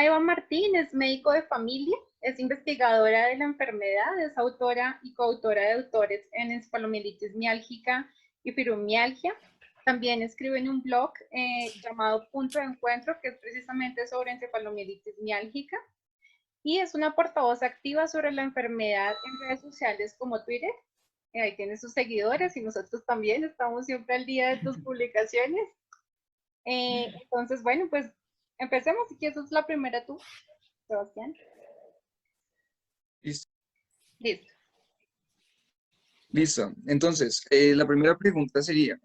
Eva Martín es médico de familia, es investigadora de la enfermedad, es autora y coautora de autores en encefalomielitis miálgica y fibromialgia. También escribe en un blog llamado Punto de Encuentro, que es precisamente sobre encefalomielitis miálgica. Y es una portavoz activa sobre la enfermedad en redes sociales como Twitter. Ahí tiene sus seguidores y nosotros también estamos siempre al día de tus publicaciones. Entonces, bueno, pues empecemos. Si quieres, es la primera tú, Sebastián. Listo. Listo. Listo. Entonces, la primera pregunta sería,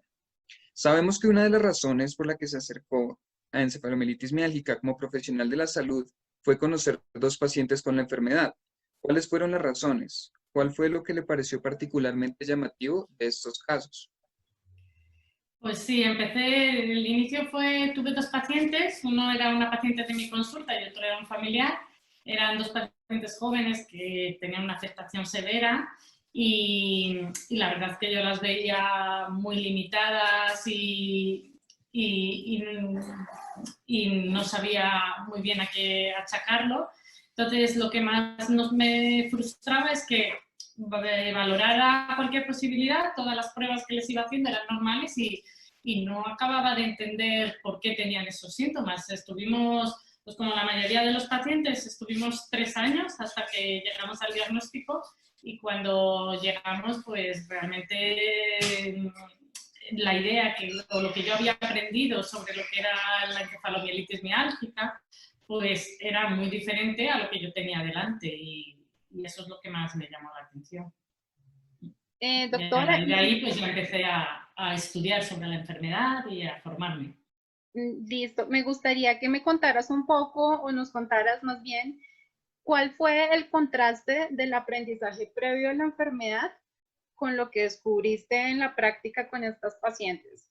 sabemos que una de las razones por la que se acercó a encefalomielitis miálgica como profesional de la salud fue conocer dos pacientes con la enfermedad. ¿Cuáles fueron las razones? ¿Cuál fue lo que le pareció particularmente llamativo de estos casos? Pues sí, el inicio tuve dos pacientes, uno era una paciente de mi consulta y otro era un familiar. Eran dos pacientes jóvenes que tenían una afectación severa y la verdad es que yo las veía muy limitadas y no sabía muy bien a qué achacarlo. Entonces, lo que más me frustraba es que valorara cualquier posibilidad, todas las pruebas que les iba haciendo eran normales y no acababa de entender por qué tenían esos síntomas. Estuvimos, pues como la mayoría de los pacientes, estuvimos 3 años hasta que llegamos al diagnóstico y cuando llegamos, pues realmente la idea o lo que yo había aprendido sobre lo que era la encefalomielitis miálgica, pues era muy diferente a lo que yo tenía delante y eso es lo que más me llamó la atención. Doctora, Y de ahí pues yo empecé a estudiar sobre la enfermedad y a formarme. listo. Me gustaría que me contaras un poco, o nos contaras más bien, cuál fue el contraste del aprendizaje previo a la enfermedad con lo que descubriste en la práctica con estas pacientes.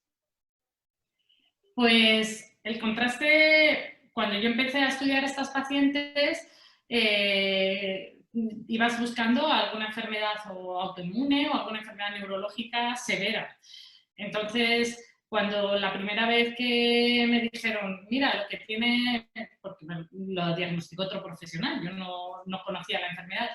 Pues el contraste, cuando yo empecé a estudiar estas pacientes, ibas buscando alguna enfermedad o autoinmune o alguna enfermedad neurológica severa. Entonces, cuando la primera vez que me dijeron, mira, lo que tiene, porque lo diagnosticó otro profesional, yo no conocía la enfermedad,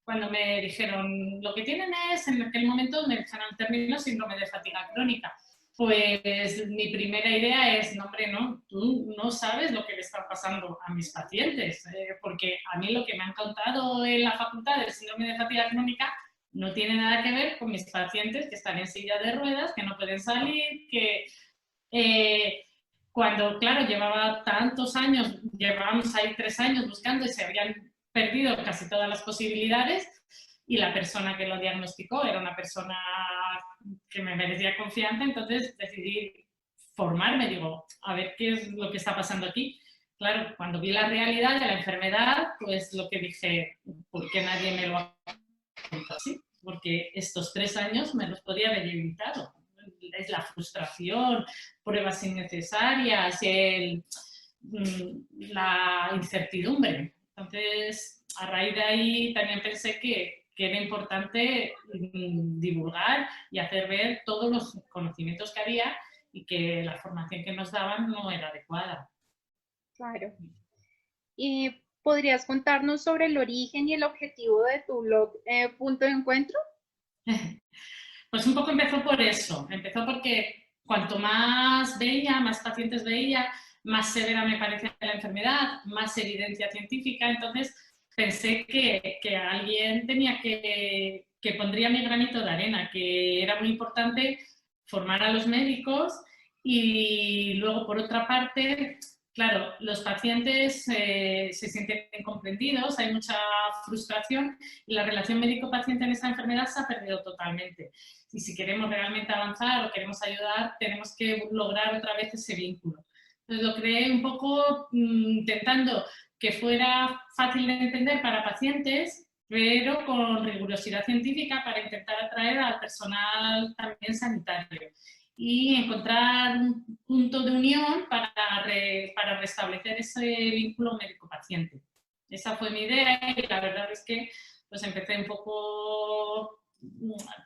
cuando me dijeron, lo que tienen es, en aquel momento me dijeron el término síndrome de fatiga crónica. Pues mi primera idea es, no hombre, no, tú no sabes lo que le está pasando a mis pacientes, porque a mí lo que me han contado en la facultad del síndrome de fatiga crónica no tiene nada que ver con mis pacientes que están en silla de ruedas, que no pueden salir, que cuando, claro, llevaba tantos años, llevábamos ahí 3 años buscando y se habían perdido casi todas las posibilidades y la persona que lo diagnosticó era una persona que me merecía confianza, entonces decidí formarme, digo, a ver qué es lo que está pasando aquí. Claro, cuando vi la realidad de la enfermedad, pues lo que dije, ¿por qué nadie me lo ha contado así? Porque estos 3 años me los podía haber evitado. Es la frustración, pruebas innecesarias, la incertidumbre. Entonces, a raíz de ahí también pensé que era importante divulgar y hacer ver todos los conocimientos que había y que la formación que nos daban no era adecuada. Claro. ¿Y podrías contarnos sobre el origen y el objetivo de tu blog Punto de Encuentro? Pues un poco empezó por eso. Empezó porque cuanto más veía, más pacientes veía, más severa me parecía la enfermedad, más evidencia científica. Entonces pensé que alguien tenía que pondría mi granito de arena, que era muy importante formar a los médicos y luego, por otra parte, claro, los pacientes se sienten incomprendidos, hay mucha frustración y la relación médico-paciente en esta enfermedad se ha perdido totalmente. Y si queremos realmente avanzar o queremos ayudar, tenemos que lograr otra vez ese vínculo. Entonces lo creé un poco intentando que fuera fácil de entender para pacientes, pero con rigurosidad científica para intentar atraer al personal también sanitario y encontrar un punto de unión para restablecer ese vínculo médico-paciente. Esa fue mi idea y la verdad es que pues empecé un poco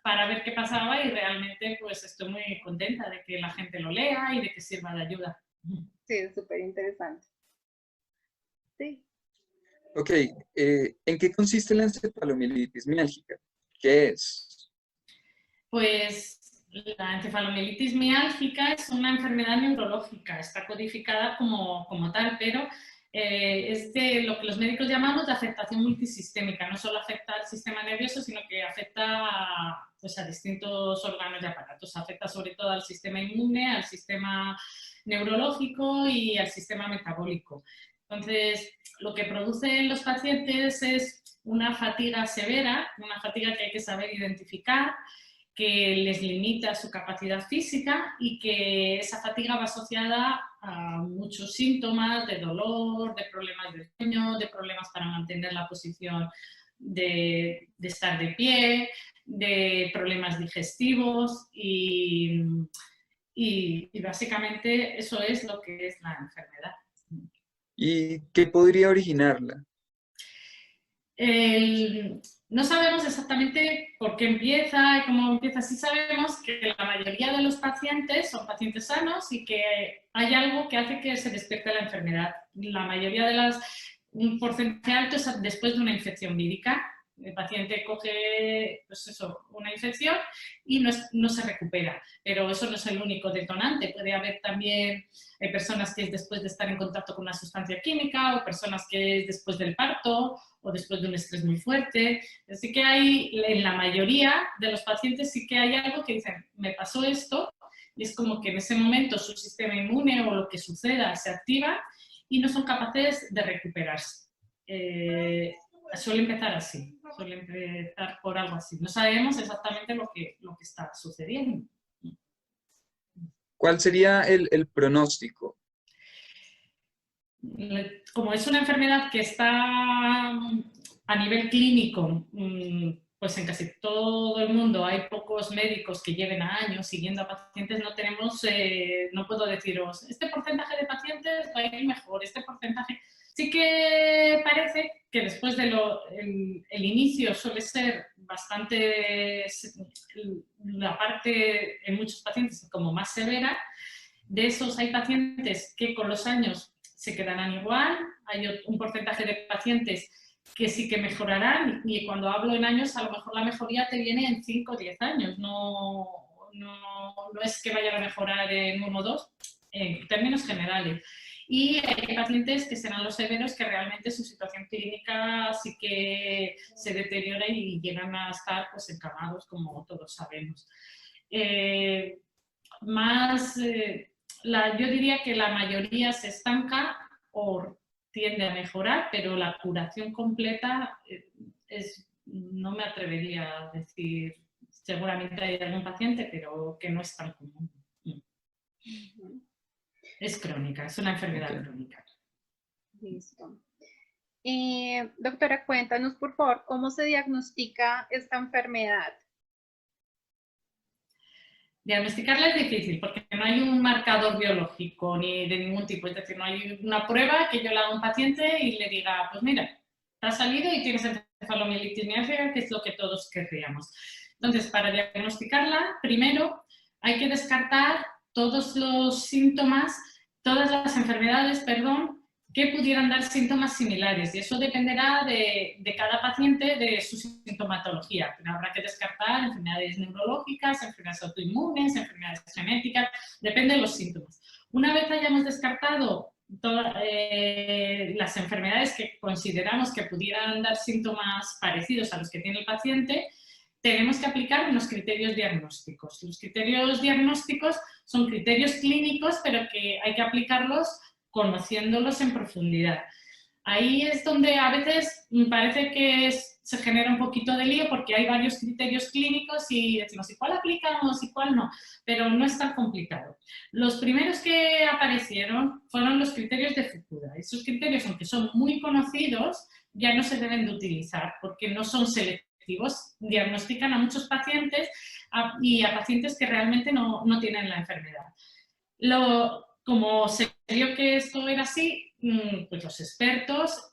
para ver qué pasaba y realmente pues estoy muy contenta de que la gente lo lea y de que sirva de ayuda. Sí, es súper interesante. Sí. Ok, ¿en qué consiste la encefalomielitis miálgica? ¿Qué es? Pues la encefalomielitis miálgica es una enfermedad neurológica, está codificada como tal, pero es de lo que los médicos llamamos de afectación multisistémica. No solo afecta al sistema nervioso, sino que afecta pues, a distintos órganos y aparatos. Afecta sobre todo al sistema inmune, al sistema neurológico y al sistema metabólico. Entonces, lo que producen los pacientes es una fatiga severa, una fatiga que hay que saber identificar, que les limita su capacidad física y que esa fatiga va asociada a muchos síntomas de dolor, de problemas de sueño, de problemas para mantener la posición de estar de pie, de problemas digestivos y básicamente eso es lo que es la enfermedad. ¿Y qué podría originarla? No sabemos exactamente por qué empieza y cómo empieza. Sí sabemos que la mayoría de los pacientes son pacientes sanos y que hay algo que hace que se despierte la enfermedad. La mayoría de un porcentaje alto es después de una infección vírica. El paciente coge pues eso, una infección y no se recupera, pero eso no es el único detonante. Puede haber también personas que es después de estar en contacto con una sustancia química o personas que es después del parto o después de un estrés muy fuerte. Así que hay, en la mayoría de los pacientes sí que hay algo que dicen, me pasó esto, y es como que en ese momento su sistema inmune o lo que suceda se activa y no son capaces de recuperarse. Suele empezar así, suele empezar por algo así. No sabemos exactamente lo que está sucediendo. ¿Cuál sería el pronóstico? Como es una enfermedad que está a nivel clínico, pues en casi todo el mundo hay pocos médicos que lleven años siguiendo a pacientes, no tenemos, no puedo deciros, este porcentaje de pacientes va a ir mejor, este porcentaje. Sí que parece que después de el inicio suele ser bastante, la parte en muchos pacientes como más severa. De esos hay pacientes que con los años se quedarán igual, hay un porcentaje de pacientes que sí que mejorarán y cuando hablo en años a lo mejor la mejoría te viene en 5 o 10 años, no es que vayan a mejorar en 1 o 2, en términos generales. Y hay pacientes que serán los severos que realmente su situación clínica sí que se deteriora y llegan a estar pues encamados, como todos sabemos. Yo diría que la mayoría se estanca o tiende a mejorar, pero la curación completa no me atrevería a decir, seguramente hay algún paciente, pero que no es tan común. Es crónica, es una enfermedad crónica. Listo. Doctora, cuéntanos, por favor, ¿cómo se diagnostica esta enfermedad? Diagnosticarla es difícil porque no hay un marcador biológico ni de ningún tipo, es decir, no hay una prueba que yo le haga a un paciente y le diga, pues mira, te ha salido y tienes encefalomielitis miálgica, que es lo que todos querríamos. Entonces, para diagnosticarla, primero hay que descartar todos los síntomas, todas las enfermedades, que pudieran dar síntomas similares y eso dependerá de cada paciente, de su sintomatología. Habrá que descartar enfermedades neurológicas, enfermedades autoinmunes, enfermedades genéticas, depende de los síntomas. Una vez hayamos descartado todas las enfermedades que consideramos que pudieran dar síntomas parecidos a los que tiene el paciente, tenemos que aplicar unos criterios diagnósticos. Los criterios diagnósticos son criterios clínicos, pero que hay que aplicarlos conociéndolos en profundidad. Ahí es donde a veces parece que se genera un poquito de lío porque hay varios criterios clínicos y decimos, ¿y cuál aplicamos y cuál no? Pero no es tan complicado. Los primeros que aparecieron fueron los criterios de Fukuda. Esos criterios, aunque son muy conocidos, ya no se deben de utilizar porque no son selectivos. Diagnostican a muchos pacientes y a pacientes que realmente no tienen la enfermedad. Como se vio que esto era así, pues los expertos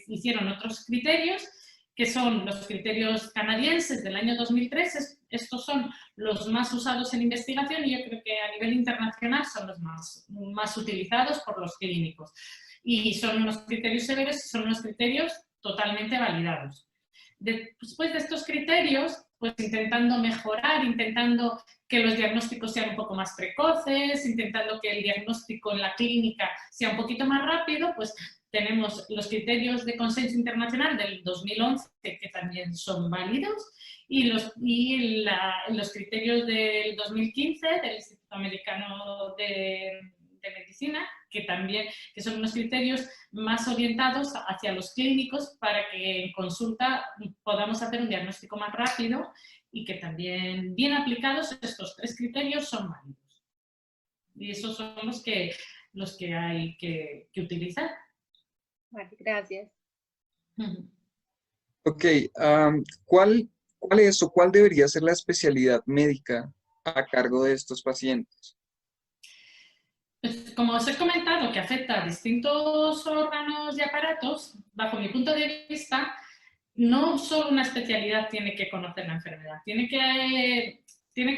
hicieron otros criterios, que son los criterios canadienses del año 2003. Estos son los más usados en investigación y yo creo que a nivel internacional son los más utilizados por los clínicos. y son unos criterios severos y son unos criterios totalmente validados. Después de estos criterios, pues intentando mejorar, intentando que los diagnósticos sean un poco más precoces, intentando que el diagnóstico en la clínica sea un poquito más rápido, pues tenemos los criterios de consenso internacional del 2011, que también son válidos, y los criterios del 2015 del Instituto Americano de Medicina, que son unos criterios más orientados hacia los clínicos para que en consulta podamos hacer un diagnóstico más rápido y que también, bien aplicados, estos 3 criterios son válidos. Y esos son los que hay que utilizar. Vale, gracias. Ok, ¿cuál es o cuál debería ser la especialidad médica a cargo de estos pacientes? Pues, como os he comentado, que afecta a distintos órganos y aparatos, bajo mi punto de vista, no solo una especialidad tiene que conocer la enfermedad, tiene que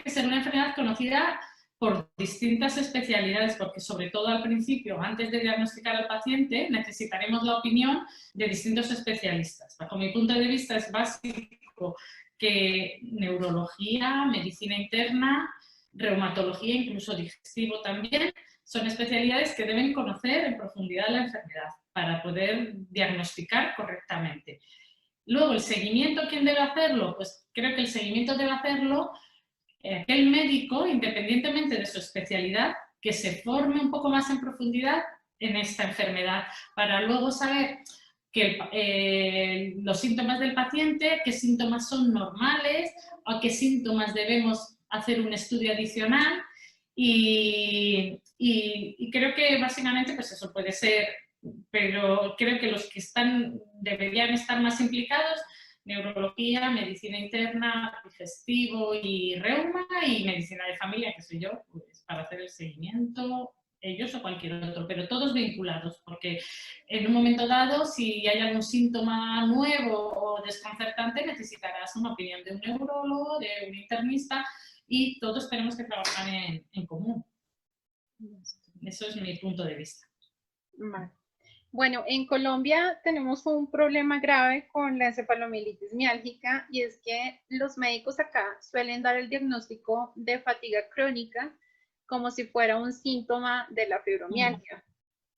ser una enfermedad conocida por distintas especialidades, porque sobre todo al principio, antes de diagnosticar al paciente, necesitaremos la opinión de distintos especialistas. Bajo mi punto de vista es básico que neurología, medicina interna, reumatología, incluso digestivo también, son especialidades que deben conocer en profundidad la enfermedad para poder diagnosticar correctamente. Luego, el seguimiento, ¿quién debe hacerlo? Pues creo que el seguimiento debe hacerlo aquel médico, independientemente de su especialidad, que se forme un poco más en profundidad en esta enfermedad, para luego saber los síntomas del paciente, qué síntomas son normales, o qué síntomas debemos hacer un estudio adicional. Y creo que básicamente pues eso puede ser, pero creo que los que deberían estar más implicados: neurología, medicina interna, digestivo y reuma, y medicina de familia, que soy yo, pues para hacer el seguimiento, ellos o cualquier otro, pero todos vinculados, porque en un momento dado, si hay algún síntoma nuevo o desconcertante, necesitarás una opinión de un neurólogo, de un internista, y todos tenemos que trabajar en común. Eso es mi punto de vista. Vale. Bueno, en Colombia tenemos un problema grave con la encefalomielitis miálgica, y es que los médicos acá suelen dar el diagnóstico de fatiga crónica como si fuera un síntoma de la fibromialgia.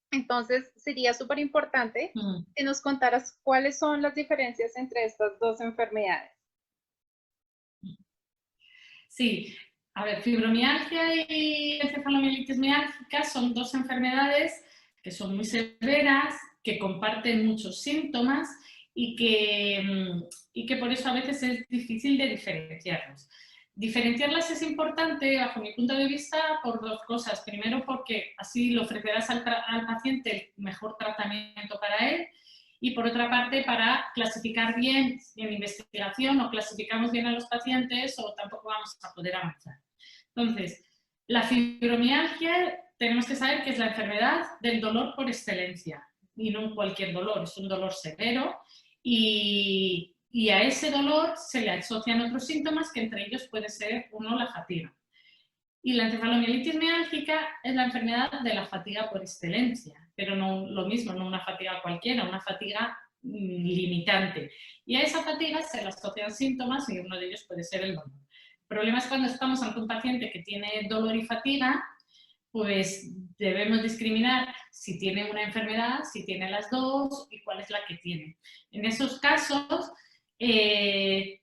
Entonces, sería súper importante que nos contaras cuáles son las diferencias entre estas dos enfermedades. Sí, a ver, fibromialgia y encefalomielitis miálgica son 2 enfermedades que son muy severas, que comparten muchos síntomas y que por eso a veces es difícil de diferenciarlos. Diferenciarlas es importante, bajo mi punto de vista, por 2 cosas. Primero, porque así le ofrecerás al paciente el mejor tratamiento para él, y por otra parte, para clasificar bien en investigación, o clasificamos bien a los pacientes o tampoco vamos a poder avanzar. Entonces, la fibromialgia tenemos que saber que es la enfermedad del dolor por excelencia, y no cualquier dolor, es un dolor severo, y a ese dolor se le asocian otros síntomas, que entre ellos puede ser uno, la fatiga. Y la encefalomielitis miálgica es la enfermedad de la fatiga por excelencia, pero no lo mismo, no una fatiga cualquiera, una fatiga limitante. Y a esa fatiga se le asocian síntomas, y uno de ellos puede ser el dolor. El problema es cuando estamos ante un paciente que tiene dolor y fatiga, pues debemos discriminar si tiene una enfermedad, si tiene las dos y cuál es la que tiene. En esos casos,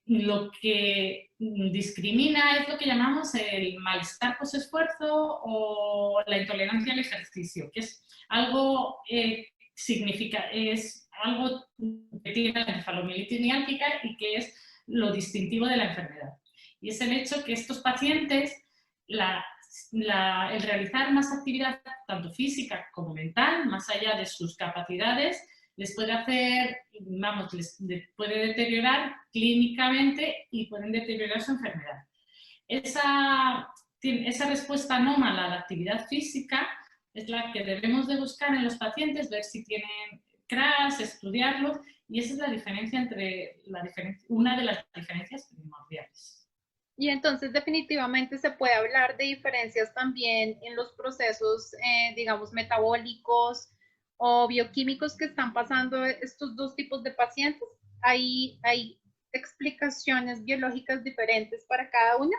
lo que discrimina es lo que llamamos el malestar posesfuerzo o la intolerancia al ejercicio, que es algo es algo que tiene la encefalomielitis miálgica y que es lo distintivo de la enfermedad. Y es el hecho que estos pacientes, el realizar más actividad, tanto física como mental, más allá de sus capacidades, les puede hacer, vamos, les puede deteriorar clínicamente y pueden deteriorar su enfermedad. Esa respuesta anómala a la actividad física es la que debemos de buscar en los pacientes, ver si tienen CRAS, estudiarlos, y esa es la diferencia una de las diferencias primordiales. Y entonces definitivamente se puede hablar de diferencias también en los procesos, digamos, metabólicos o bioquímicos que están pasando estos dos tipos de pacientes? ¿Hay explicaciones biológicas diferentes para cada una?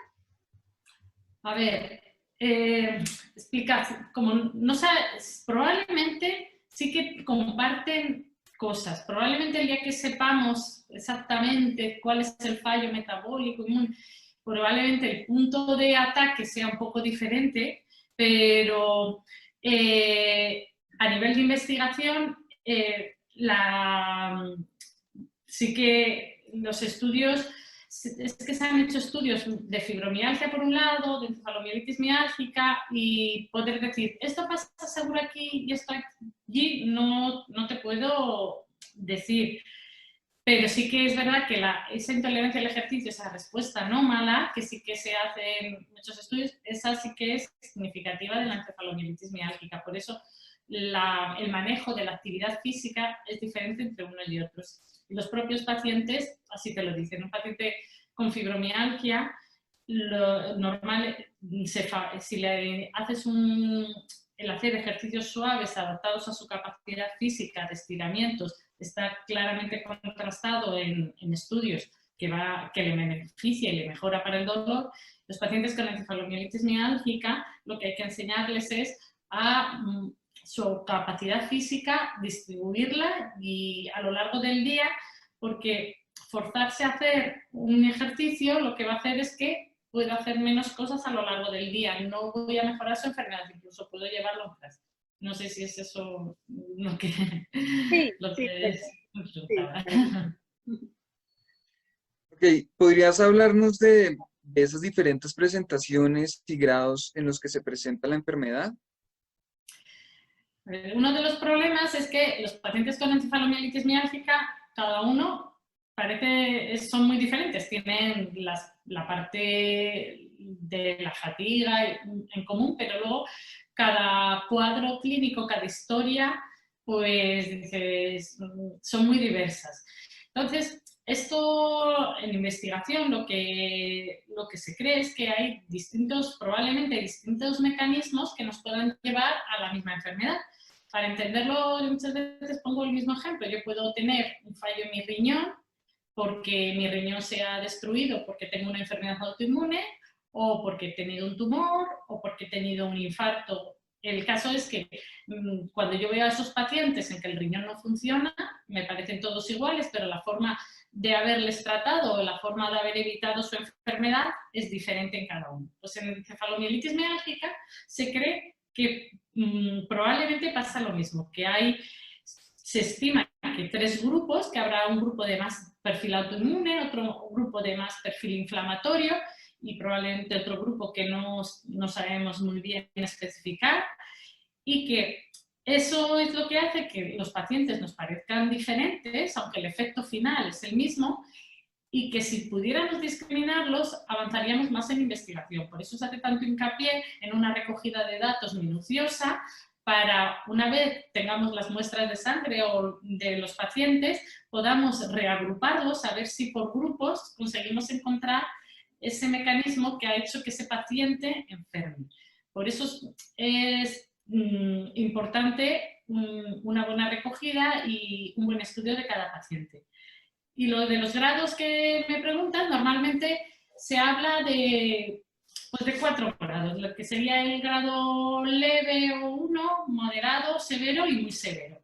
A ver, explicar, como no sabes, probablemente sí que comparten cosas. Probablemente el día que sepamos exactamente cuál es el fallo metabólico inmune, probablemente el punto de ataque sea un poco diferente, pero a nivel de investigación, sí que los estudios, es que se han hecho estudios de fibromialgia por un lado, de encefalomielitis miálgica, y poder decir, esto pasa seguro aquí y esto allí, no te puedo decir. Pero sí que es verdad que esa intolerancia al ejercicio, esa respuesta anómala, que sí que se hace en muchos estudios, esa sí que es significativa de la encefalomielitis miálgica. Por eso el manejo de la actividad física es diferente entre unos y otros. Y los propios pacientes, así te lo dicen, un paciente con fibromialgia, lo normal, si le haces el hacer ejercicios suaves adaptados a su capacidad física de estiramientos, está claramente contrastado en estudios que le beneficia y le mejora para el dolor. Los pacientes con encefalomielitis miálgica, lo que hay que enseñarles es a su capacidad física, distribuirla y a lo largo del día, porque forzarse a hacer un ejercicio lo que va a hacer es que pueda hacer menos cosas a lo largo del día. No voy a mejorar su enfermedad, incluso puedo llevarlo a casa. No sé si es eso lo que, Sí, lo sí, que es. sí. Ok, ¿podrías hablarnos de esas diferentes presentaciones y grados en los que se presenta la enfermedad? Uno de los problemas es que los pacientes con encefalomielitis miálgica, cada uno son muy diferentes. Tienen la parte de la fatiga en común, pero luego cada cuadro clínico, cada historia, pues son muy diversas. Entonces, esto en investigación lo que se cree es que hay probablemente distintos mecanismos que nos puedan llevar a la misma enfermedad. Para entenderlo, muchas veces pongo el mismo ejemplo. Yo puedo tener un fallo en mi riñón porque mi riñón se ha destruido porque tengo una enfermedad autoinmune, o porque he tenido un tumor, o porque he tenido un infarto. El caso es que cuando yo veo a esos pacientes en que el riñón no funciona, me parecen todos iguales, pero la forma de haberles tratado o la forma de haber evitado su enfermedad es diferente en cada uno. Pues en encefalomielitis miálgica se cree que probablemente pasa lo mismo, que se estima que 3 grupos, que habrá un grupo de más perfil autoinmune, otro grupo de más perfil inflamatorio y probablemente otro grupo que no sabemos muy bien especificar, y que eso es lo que hace que los pacientes nos parezcan diferentes, aunque el efecto final es el mismo, y que si pudiéramos discriminarlos avanzaríamos más en investigación. Por eso se hace tanto hincapié en una recogida de datos minuciosa para, una vez tengamos las muestras de sangre o de los pacientes, podamos reagruparlos, a ver si por grupos conseguimos encontrar ese mecanismo que ha hecho que ese paciente enferme. Por eso es importante una buena recogida y un buen estudio de cada paciente. Y lo de los grados que me preguntan, normalmente se habla de 4 grados, lo que sería el grado leve o 1, moderado, severo y muy severo.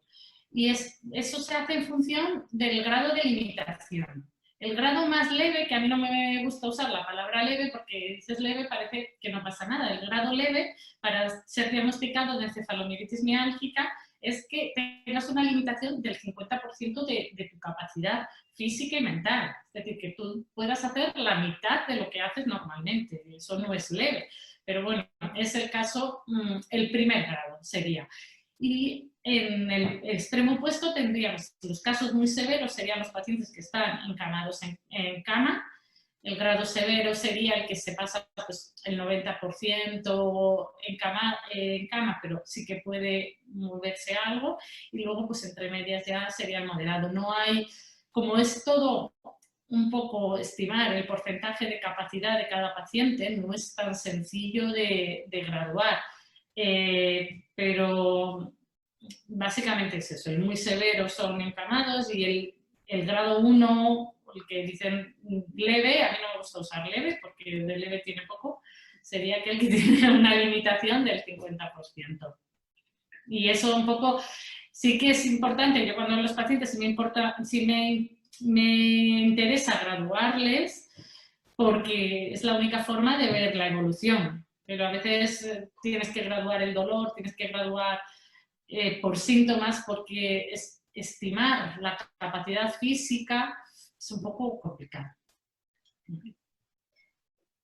Y eso se hace en función del grado de limitación. El grado más leve, que a mí no me gusta usar la palabra leve porque dices leve parece que no pasa nada. El grado leve, para ser diagnosticado de encefalomielitis miálgica, es que tengas una limitación del 50% de tu capacidad física y mental. Es decir, que tú puedas hacer la mitad de lo que haces normalmente. Eso no es leve. Pero bueno, es el caso, el primer grado sería. Y en el extremo opuesto tendríamos los casos muy severos, serían los pacientes que están encamados en cama. El grado severo sería el que se pasa pues, el 90% en cama, pero sí que puede moverse algo. Y luego, pues entre medias ya sería el moderado. No hay, como es todo un poco estimar el porcentaje de capacidad de cada paciente, no es tan sencillo de graduar. Pero básicamente es eso, el muy severo son inflamados y el grado 1, el que dicen leve, a mí no me gusta usar leve porque de leve tiene poco, sería aquel que tiene una limitación del 50%. Y eso un poco sí que es importante. Yo cuando los pacientes sí me interesa graduarles porque es la única forma de ver la evolución. Pero a veces tienes que graduar el dolor, tienes que graduar por síntomas porque estimar la capacidad física es un poco complicado.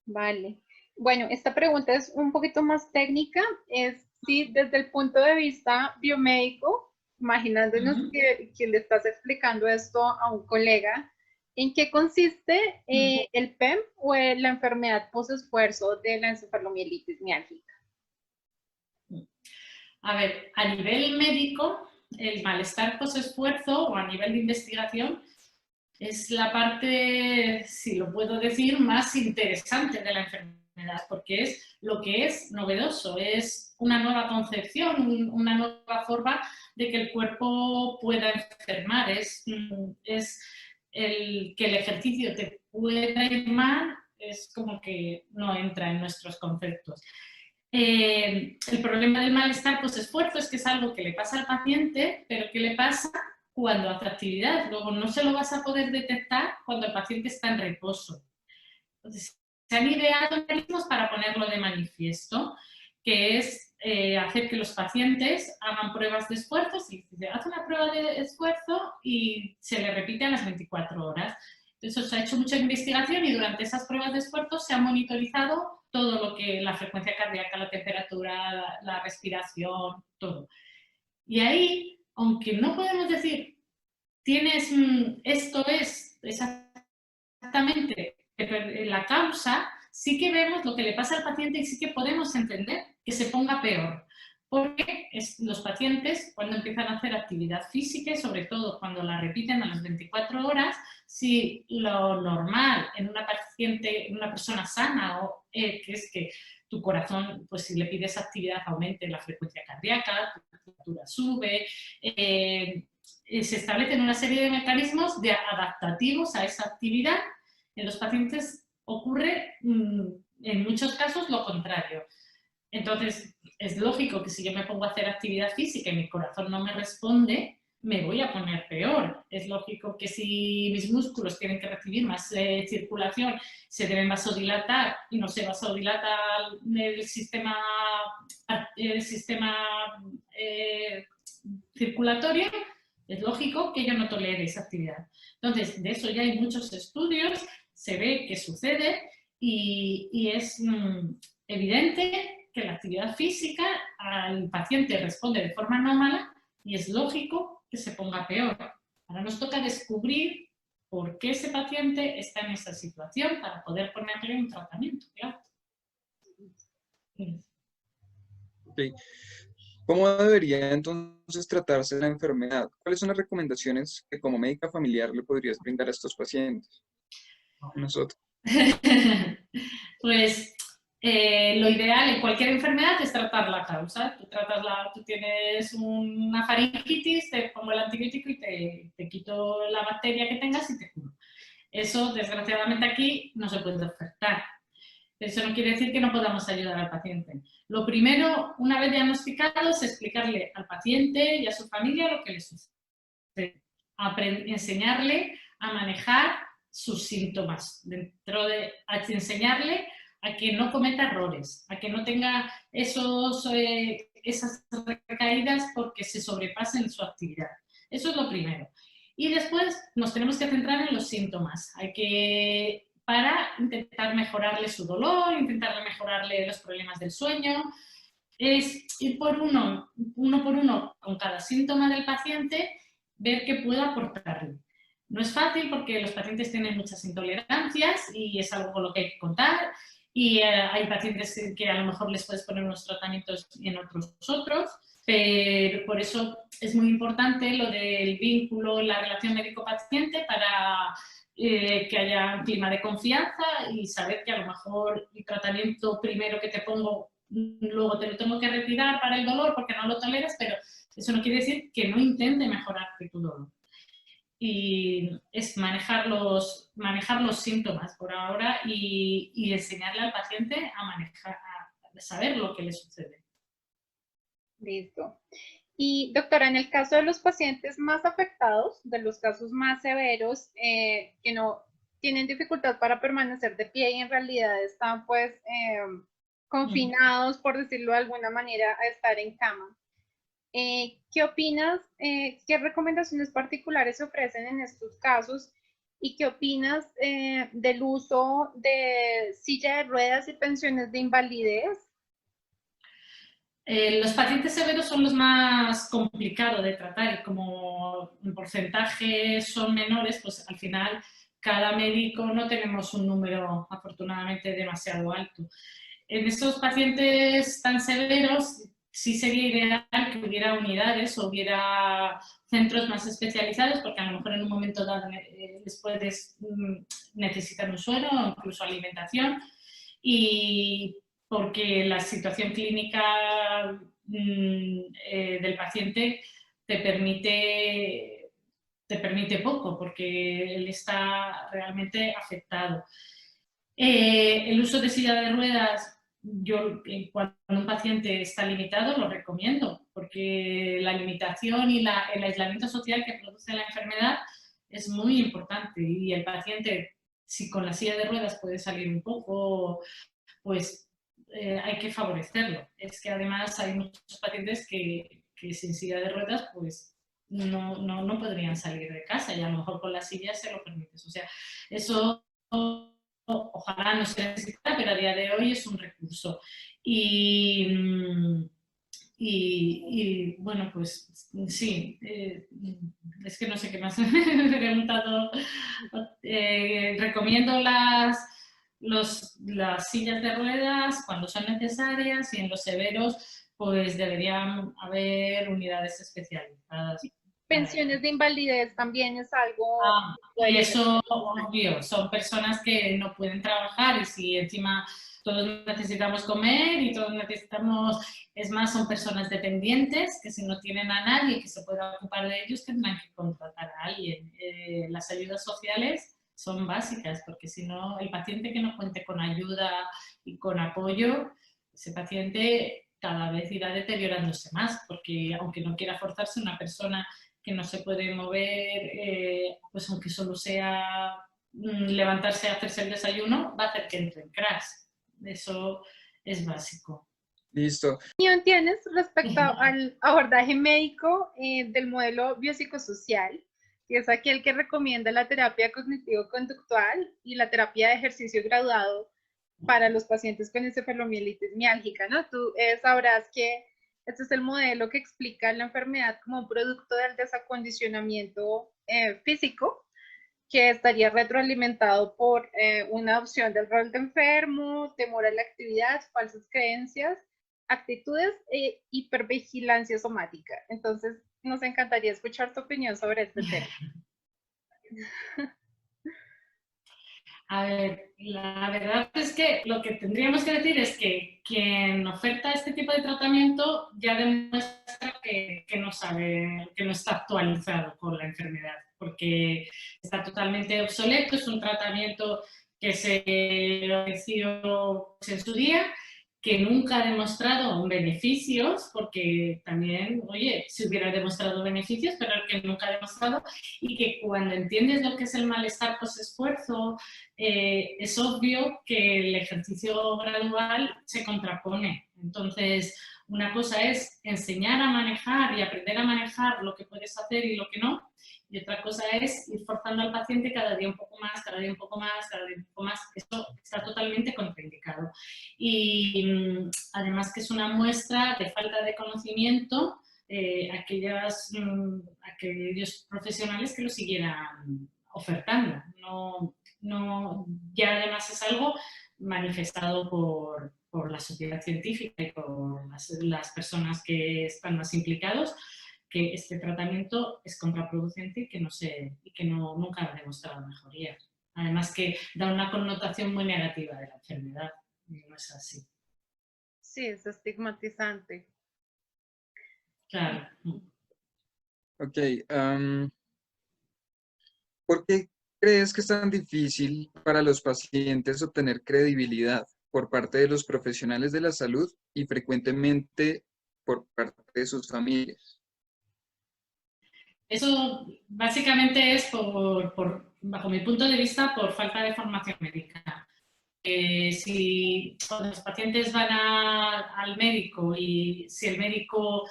Vale. Bueno, esta pregunta es un poquito más técnica. Es si desde el punto de vista biomédico, imaginándonos que le estás explicando esto a un colega, ¿en qué consiste el PEM o la enfermedad posesfuerzo de la encefalomielitis miálgica? A ver, a nivel médico, el malestar posesfuerzo o a nivel de investigación es la parte, si lo puedo decir, más interesante de la enfermedad, porque es lo que es novedoso, es una nueva concepción, una nueva forma de que el cuerpo pueda enfermar, es que el ejercicio te pueda ir mal, es como que no entra en nuestros conceptos. El problema del malestar posesfuerzo es que es algo que le pasa al paciente, pero que le pasa cuando hace actividad. Luego no se lo vas a poder detectar cuando el paciente está en reposo. Entonces, se han ideado mecanismos para ponerlo de manifiesto, que es hacer que los pacientes hagan pruebas de esfuerzo. Se hace una prueba de esfuerzo y se le repite a las 24 horas. Entonces, se ha hecho mucha investigación y durante esas pruebas de esfuerzo se ha monitorizado todo lo que la frecuencia cardíaca, la temperatura, la respiración, todo. Y ahí, aunque no podemos decir, esto es exactamente la causa, sí que vemos lo que le pasa al paciente y sí que podemos entender que se ponga peor. Porque los pacientes, cuando empiezan a hacer actividad física, y sobre todo cuando la repiten a las 24 horas, si lo normal en una paciente, en una persona sana, que es que tu corazón, pues si le pides actividad, aumente la frecuencia cardíaca, tu temperatura sube, se establecen una serie de mecanismos adaptativos a esa actividad. En los pacientes ocurre en muchos casos lo contrario. Entonces, es lógico que si yo me pongo a hacer actividad física y mi corazón no me responde, me voy a poner peor. Es lógico que si mis músculos tienen que recibir más circulación, se deben vasodilatar y no se vasodilata el sistema circulatorio, es lógico que yo no tolere esa actividad. Entonces, de eso ya hay muchos estudios, se ve que sucede y es evidente que la actividad física al paciente responde de forma anómala y es lógico que se ponga peor. Ahora nos toca descubrir por qué ese paciente está en esa situación para poder ponerle un tratamiento, claro. Okay. ¿Cómo debería entonces tratarse la enfermedad? ¿Cuáles son las recomendaciones que como médica familiar le podrías brindar a estos pacientes? A nosotros. Pues lo ideal en cualquier enfermedad es tratar la causa. Tú tienes una faringitis, te pongo el antibiótico y te quito la bacteria que tengas y te curo. Eso, desgraciadamente, aquí no se puede ofertar. Eso no quiere decir que no podamos ayudar al paciente. Lo primero, una vez diagnosticado, es explicarle al paciente y a su familia lo que le sucede. Enseñarle a manejar sus síntomas, enseñarle a que no cometa errores, a que no tenga esas recaídas porque se sobrepasen su actividad. Eso es lo primero. Y después nos tenemos que centrar en los síntomas. Para intentar mejorarle su dolor, intentar mejorarle los problemas del sueño, es ir uno por uno con cada síntoma del paciente, ver qué puedo aportarle. No es fácil porque los pacientes tienen muchas intolerancias y es algo con lo que hay que contar y hay pacientes que a lo mejor les puedes poner unos tratamientos y en otros, pero por eso es muy importante lo del vínculo, la relación médico-paciente para que haya un clima de confianza y saber que a lo mejor el tratamiento primero que te pongo luego te lo tengo que retirar para el dolor porque no lo toleras, pero Eso no quiere decir que no intente mejorarte tu dolor. Y es manejar los síntomas por ahora y enseñarle al paciente a manejar, a saber lo que le sucede. Listo. Y doctora, en el caso de los pacientes más afectados, de los casos más severos, que no tienen dificultad para permanecer de pie y en realidad están pues confinados, por decirlo de alguna manera, a estar en cama. ¿Qué opinas? ¿Qué recomendaciones particulares se ofrecen en estos casos? ¿Y qué opinas del uso de silla de ruedas y pensiones de invalidez? Los pacientes severos son los más complicados de tratar y como en porcentaje son menores, pues al final cada médico no tenemos un número afortunadamente demasiado alto. En esos pacientes tan severos sí sería ideal que hubiera unidades o hubiera centros más especializados porque a lo mejor en un momento dado les puedes necesitar un suero o incluso alimentación y porque la situación clínica del paciente te permite poco, porque él está realmente afectado. El uso de silla de ruedas, yo cuando un paciente está limitado lo recomiendo, porque la limitación y el aislamiento social que produce la enfermedad es muy importante y el paciente, si con la silla de ruedas puede salir un poco, pues hay que favorecerlo. Es que además hay muchos pacientes que sin silla de ruedas pues no podrían salir de casa y a lo mejor con la silla se lo permites. O sea, eso ojalá no se necesita, pero a día de hoy es un recurso. Y bueno, pues sí, es que no sé qué más me he preguntado. Recomiendo las sillas de ruedas cuando son necesarias y en los severos pues deberían haber unidades especializadas. Pensiones de invalidez también es algo... Y eso, obvio, son personas que no pueden trabajar y si encima todos necesitamos comer y todos necesitamos, es más, son personas dependientes que si no tienen a nadie que se pueda ocupar de ellos tendrán que contratar a alguien. Las ayudas sociales son básicas porque si no, el paciente que no cuente con ayuda y con apoyo, ese paciente cada vez irá deteriorándose más porque aunque no quiera forzarse una persona que no se puede mover, pues aunque solo sea levantarse a hacerse el desayuno, va a hacer que entre en crash. Eso es básico. Listo. ¿Qué opinión tienes respecto al abordaje médico del modelo biopsicosocial, que es aquel que recomienda la terapia cognitivo-conductual y la terapia de ejercicio graduado para los pacientes con encefalomielitis miálgica, ¿no? Tú sabrás que este es el modelo que explica la enfermedad como un producto del desacondicionamiento físico que estaría retroalimentado por una opción del rol de enfermo, temor a la actividad, falsas creencias, actitudes e hipervigilancia somática. Entonces, nos encantaría escuchar tu opinión sobre este tema. A ver, la verdad es que lo que tendríamos que decir es que quien oferta este tipo de tratamiento ya demuestra que no sabe, que no está actualizado con la enfermedad, porque está totalmente obsoleto, es un tratamiento que se ofreció en su día, que nunca ha demostrado beneficios, porque también, oye, si hubiera demostrado beneficios, pero el que nunca ha demostrado, y que cuando entiendes lo que es el malestar post-esfuerzo, es obvio que el ejercicio gradual se contrapone. Entonces, una cosa es enseñar a manejar y aprender a manejar lo que puedes hacer y lo que no, y otra cosa es ir forzando al paciente cada día un poco más, cada día un poco más, cada día un poco más. Esto está totalmente contraindicado. Y además que es una muestra de falta de conocimiento aquellos profesionales que lo siguieran ofertando. Ya además es algo manifestado por la sociedad científica y por las personas que están más implicados, que este tratamiento es contraproducente y que nunca ha demostrado mejorías. Además que da una connotación muy negativa de la enfermedad, y no es así. Sí, es estigmatizante. Claro. Ok. ¿Por qué crees que es tan difícil para los pacientes obtener credibilidad por parte de los profesionales de la salud y frecuentemente por parte de sus familias? Eso básicamente es, bajo mi punto de vista, por falta de formación médica. Si cuando los pacientes van al médico y si el médico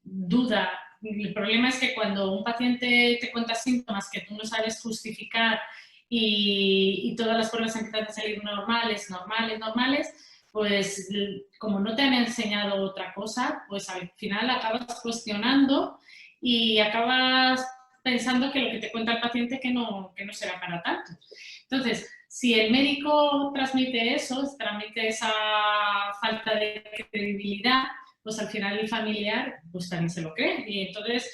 duda, el problema es que cuando un paciente te cuenta síntomas que tú no sabes justificar y todas las pruebas empiezan a salir normales, pues como no te han enseñado otra cosa, pues al final acabas cuestionando y acabas pensando que lo que te cuenta el paciente que no será para tanto. Entonces, si el médico transmite eso, transmite esa falta de credibilidad, pues al final el familiar pues también se lo cree. Y entonces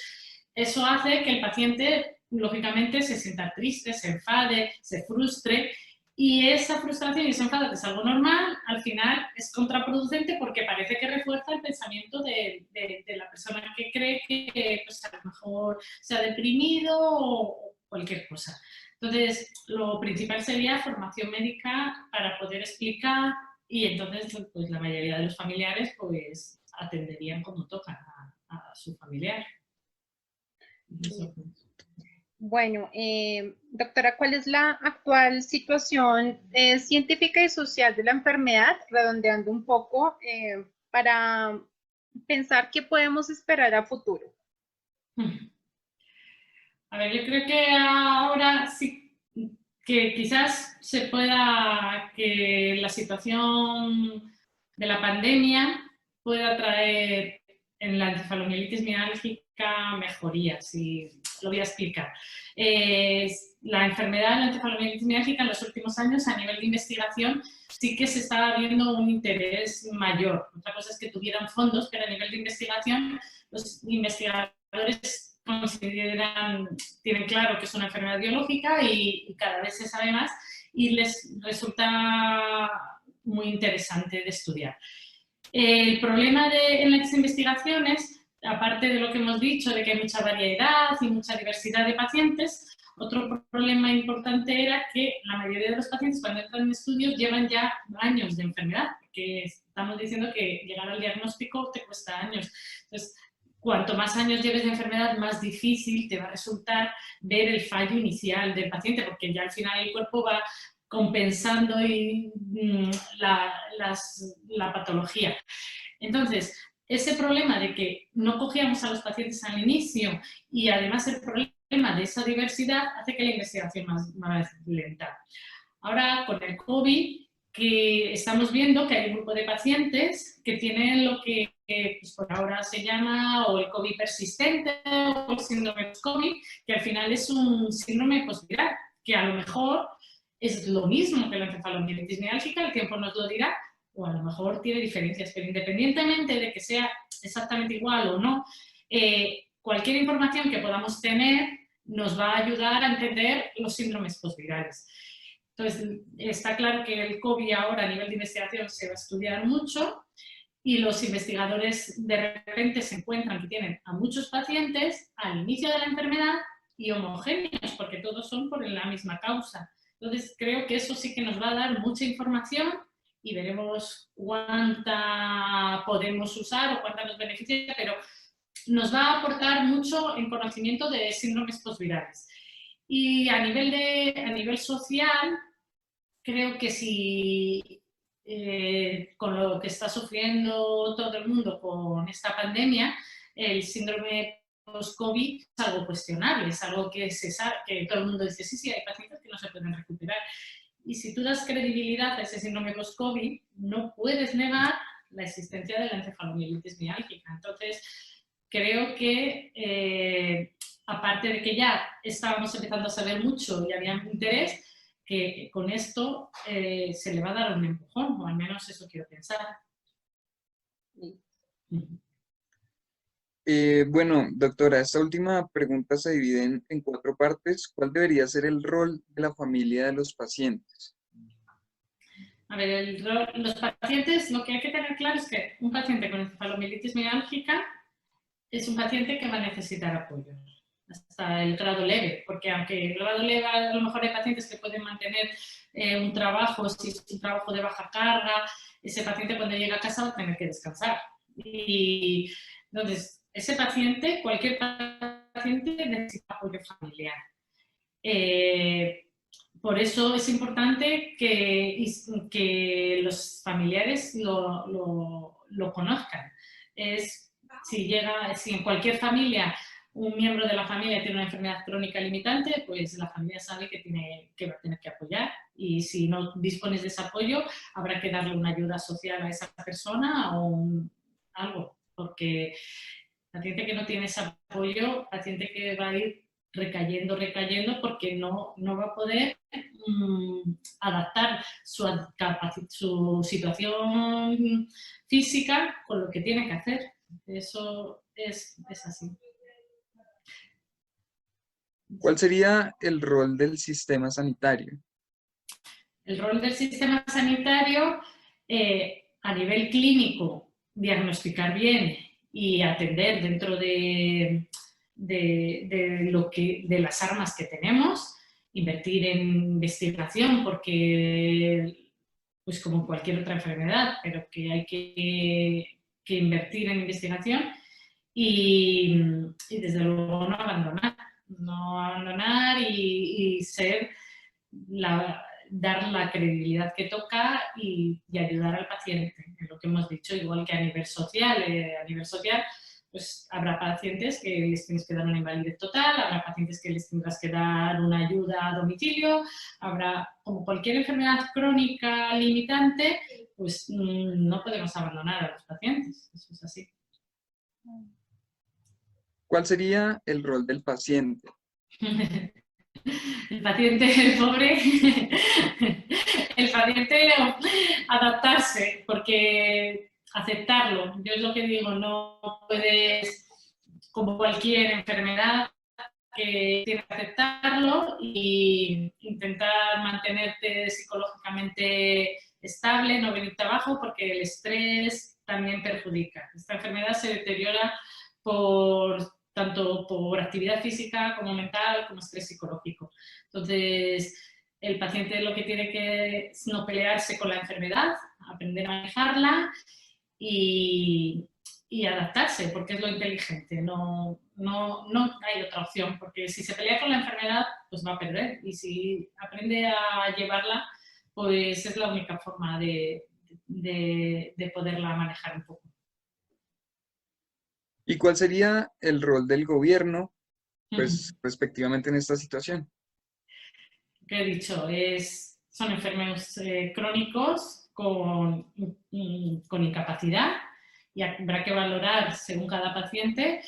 eso hace que el paciente, lógicamente, se sienta triste, se enfade, se frustre. Y esa frustración y ese enfado, que es algo normal, al final es contraproducente porque parece que refuerza el pensamiento de la persona que cree que pues, a lo mejor se ha deprimido o cualquier cosa. Entonces, lo principal sería formación médica para poder explicar y entonces pues, la mayoría de los familiares pues atenderían como toca a su familiar. Eso. Bueno, doctora, ¿cuál es la actual situación científica y social de la enfermedad? Redondeando un poco para pensar qué podemos esperar a futuro. A ver, yo creo que ahora sí que quizás se pueda, que la situación de la pandemia pueda traer en la encefalomielitis miálgica mejorías, y lo voy a explicar. La enfermedad de la encefalomielitis miálgica en los últimos años a nivel de investigación sí que se está viendo un interés mayor. Otra cosa es que tuvieran fondos, pero a nivel de investigación los investigadores tienen claro que es una enfermedad biológica y cada vez se sabe más y les resulta muy interesante de estudiar. El problema en las investigaciones, aparte de lo que hemos dicho, de que hay mucha variedad y mucha diversidad de pacientes, otro problema importante era que la mayoría de los pacientes cuando entran en estudios llevan ya años de enfermedad, porque estamos diciendo que llegar al diagnóstico te cuesta años. Entonces, cuanto más años lleves de enfermedad, más difícil te va a resultar ver el fallo inicial del paciente, porque ya al final el cuerpo va compensando la patología. Entonces, ese problema de que no cogíamos a los pacientes al inicio y además el problema de esa diversidad hace que la investigación más lenta. Ahora, con el COVID, que estamos viendo que hay un grupo de pacientes que tienen lo que pues por ahora se llama o el COVID persistente o el síndrome post-COVID, que al final es un síndrome postviral, que a lo mejor es lo mismo que la encefalomielitis miálgica, el tiempo nos lo dirá, o a lo mejor tiene diferencias, pero independientemente de que sea exactamente igual o no, cualquier información que podamos tener nos va a ayudar a entender los síndromes postvirales. Entonces, está claro que el COVID ahora a nivel de investigación se va a estudiar mucho y los investigadores de repente se encuentran que tienen a muchos pacientes al inicio de la enfermedad y homogéneos, porque todos son por la misma causa. Entonces, creo que eso sí que nos va a dar mucha información y veremos cuánta podemos usar o cuánta nos beneficia, pero nos va a aportar mucho en conocimiento de síndromes postvirales. Y a nivel social, creo que si con lo que está sufriendo todo el mundo con esta pandemia, el síndrome post-COVID es algo cuestionable, es algo que se sabe, que todo el mundo dice, sí, hay pacientes que no se pueden recuperar. Y si tú das credibilidad a ese síndrome post-COVID, no puedes negar la existencia de la encefalomielitis miálgica. Entonces, creo que, aparte de que ya estábamos empezando a saber mucho y había interés, que con esto se le va a dar un empujón, o al menos eso quiero pensar. Bueno, doctora, esta última pregunta se divide en 4 partes. ¿Cuál debería ser el rol de la familia de los pacientes? A ver, los pacientes, lo que hay que tener claro es que un paciente con encefalomielitis miálgica es un paciente que va a necesitar apoyo hasta el grado leve, porque aunque el grado leve a lo mejor hay pacientes que pueden mantener un trabajo, si es un trabajo de baja carga, ese paciente cuando llega a casa va a tener que descansar. Y entonces, ese paciente, cualquier paciente necesita apoyo familiar. Por eso es importante que los familiares lo conozcan. Si en cualquier familia un miembro de la familia tiene una enfermedad crónica limitante, pues la familia sabe que va a tener que apoyar, y si no dispones de ese apoyo, habrá que darle una ayuda social a esa persona o algo, porque paciente que no tiene ese apoyo, paciente que va a ir recayendo, porque no va a poder adaptar su situación física con lo que tiene que hacer. Eso es así. ¿Cuál sería el rol del sistema sanitario? El rol del sistema sanitario, a nivel clínico, diagnosticar bien y atender dentro de las armas que tenemos, invertir en investigación, porque, pues como cualquier otra enfermedad, pero que hay que invertir en investigación y desde luego no abandonar y dar la credibilidad que toca y ayudar al paciente, en lo que hemos dicho, igual que a nivel social. Pues habrá pacientes que les tienes que dar una invalidez total, habrá pacientes que les tendrás que dar una ayuda a domicilio, habrá, como cualquier enfermedad crónica limitante, pues no podemos abandonar a los pacientes, eso es así. ¿Cuál sería el rol del paciente? El paciente, el pobre, el paciente adaptarse, porque aceptarlo, yo es lo que digo, no puedes, como cualquier enfermedad, que tienes que aceptarlo e intentar mantenerte psicológicamente estable, no venirte abajo, porque el estrés también perjudica. Esta enfermedad se deteriora tanto por actividad física como mental, como estrés psicológico. Entonces, el paciente lo que tiene que es no pelearse con la enfermedad, aprender a manejarla y adaptarse, porque es lo inteligente. No hay otra opción, porque si se pelea con la enfermedad, pues va a perder. Y si aprende a llevarla, pues es la única forma de poderla manejar un poco. ¿Y cuál sería el rol del gobierno, pues, respectivamente en esta situación? Que he dicho, son enfermos crónicos con incapacidad, y habrá que valorar según cada paciente,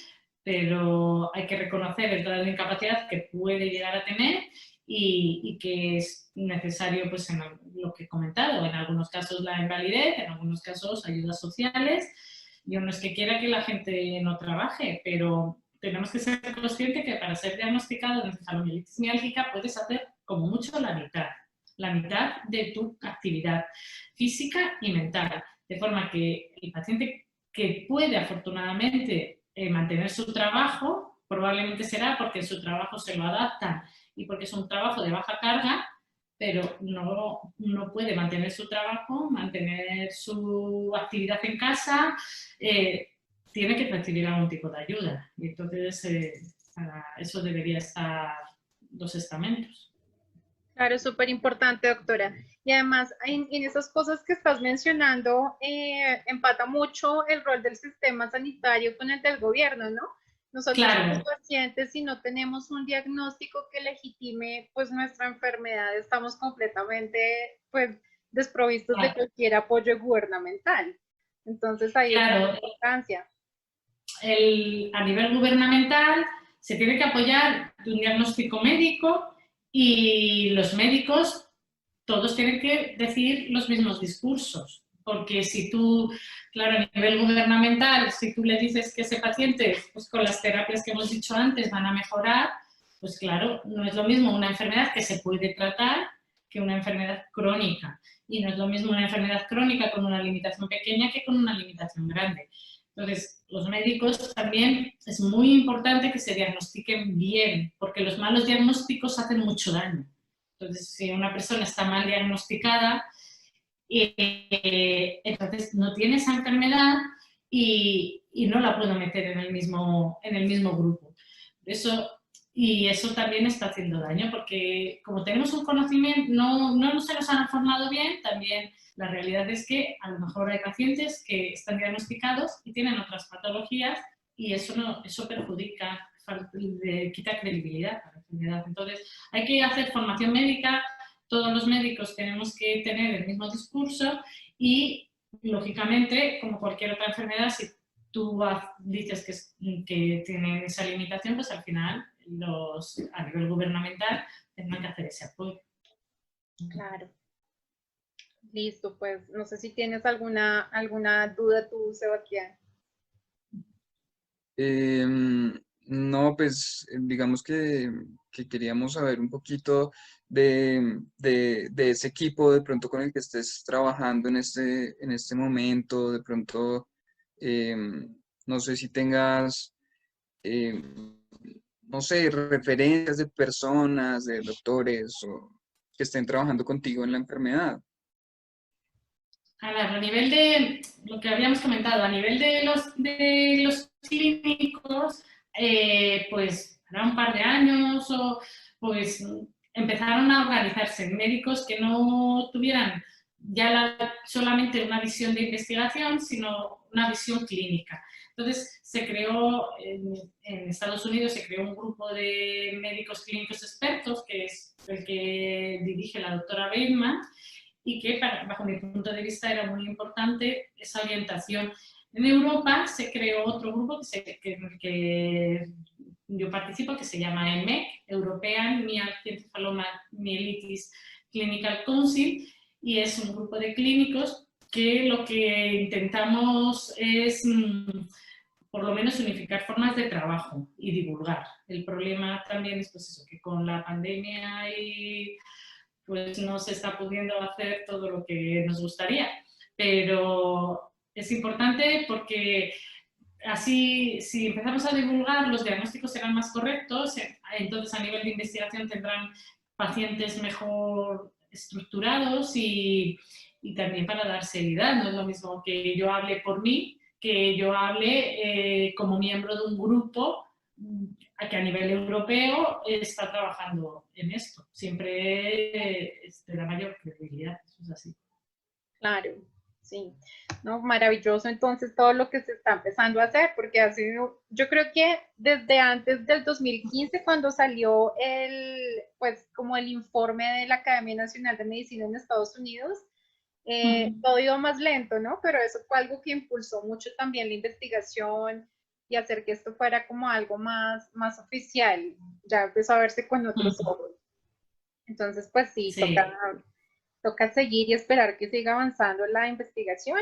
pero hay que reconocer el grado de incapacidad que puede llegar a tener y que es necesario, pues en lo que he comentado, en algunos casos la invalidez, en algunos casos ayudas sociales. Yo no es que quiera que la gente no trabaje, pero tenemos que ser conscientes que para ser diagnosticado de encefalomielitis miálgica puedes hacer como mucho la mitad de tu actividad física y mental, de forma que el paciente que puede afortunadamente mantener su trabajo, probablemente será porque en su trabajo se lo adaptan y porque es un trabajo de baja carga, pero no puede mantener su trabajo, mantener su actividad en casa, tiene que recibir algún tipo de ayuda. Y entonces para eso debería estar los estamentos. Claro, súper importante, doctora. Y además, en esas cosas que estás mencionando, empata mucho el rol del sistema sanitario con el del gobierno, ¿no? Nosotros como pacientes, si no tenemos un diagnóstico que legitime pues nuestra enfermedad, estamos completamente pues desprovistos de cualquier apoyo gubernamental. Entonces ahí está la importancia. A nivel gubernamental se tiene que apoyar un diagnóstico médico y los médicos todos tienen que decir los mismos discursos, porque si tú, claro, a nivel gubernamental, si tú le dices que ese paciente, pues con las terapias que hemos dicho antes van a mejorar, pues claro, no es lo mismo una enfermedad que se puede tratar que una enfermedad crónica. Y no es lo mismo una enfermedad crónica con una limitación pequeña que con una limitación grande. Entonces, los médicos también es muy importante que se diagnostiquen bien, porque los malos diagnósticos hacen mucho daño. Entonces, si una persona está mal diagnosticada, entonces no tiene esa enfermedad y no la puedo meter en el mismo grupo. Y eso también está haciendo daño, porque como tenemos un conocimiento, no se nos han formado bien, también la realidad es que a lo mejor hay pacientes que están diagnosticados y tienen otras patologías y eso perjudica, quita credibilidad a la enfermedad. Entonces, hay que hacer formación médica, todos los médicos tenemos que tener el mismo discurso y, lógicamente, como cualquier otra enfermedad, si tú dices que tienen esa limitación, pues al final a nivel gubernamental tendrán que hacer ese apoyo. Claro. Listo, pues no sé si tienes alguna duda tú, Sebastián. No, pues digamos que queríamos saber un poquito de ese equipo de pronto con el que estés trabajando en este momento, de pronto, no sé si tengas, no sé, referencias de personas, de doctores o que estén trabajando contigo en la enfermedad. A ver, a nivel de lo que habíamos comentado, a nivel de los clínicos, pues hará un par de años pues empezaron a organizarse médicos que no tuvieran ya solamente una visión de investigación, sino una visión clínica. Entonces se creó, en Estados Unidos se creó un grupo de médicos clínicos expertos, que es el que dirige la doctora Bateman, y que bajo mi punto de vista era muy importante esa orientación. En Europa se creó otro grupo que yo participo, que se llama EMEC, European Myeloencephalomielitis Clinical Council, y es un grupo de clínicos que lo que intentamos es por lo menos unificar formas de trabajo y divulgar. El problema también es pues eso, que con la pandemia pues no se está pudiendo hacer todo lo que nos gustaría, pero es importante porque así, si empezamos a divulgar, los diagnósticos serán más correctos, entonces a nivel de investigación tendrán pacientes mejor estructurados y también para dar seriedad. No es lo mismo que yo hable por mí, que yo hable como miembro de un grupo que a nivel europeo está trabajando en esto. Siempre es de la mayor credibilidad, eso es así. Claro, sí. No, maravilloso entonces todo lo que se está empezando a hacer, porque ha sido, yo creo que desde antes del 2015, cuando salió pues como el informe de la Academia Nacional de Medicina en Estados Unidos, todo iba más lento, ¿no? Pero eso fue algo que impulsó mucho también la investigación y hacer que esto fuera como algo más oficial. Ya empezó a verse con otros ojos. Entonces, pues sí, toca seguir y esperar que siga avanzando la investigación.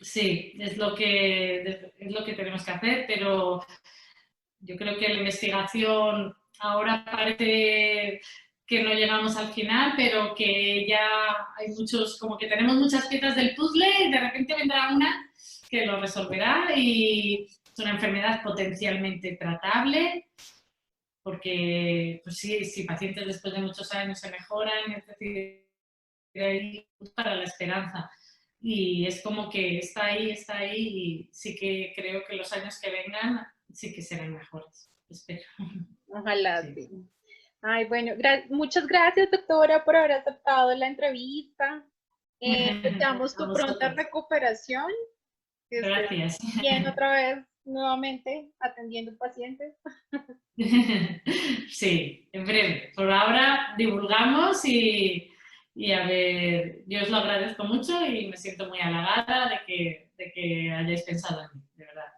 Sí, es lo que tenemos que hacer, pero yo creo que la investigación ahora parece que no llegamos al final, pero que ya hay muchos, como que tenemos muchas piezas del puzzle y de repente vendrá una que lo resolverá y es una enfermedad potencialmente tratable, porque pues sí, si pacientes después de muchos años se mejoran, es decir, hay para la esperanza. Y es como que está ahí y sí que creo que los años que vengan sí que serán mejores, espero. Ojalá, sí. Ay, bueno, muchas gracias, doctora, por haber aceptado la entrevista. Deseamos tu pronta recuperación. Gracias. Bien, otra vez, nuevamente, atendiendo pacientes. Sí, en breve. Por ahora divulgamos y a ver, yo os lo agradezco mucho y me siento muy halagada de que hayáis pensado en mí, de verdad.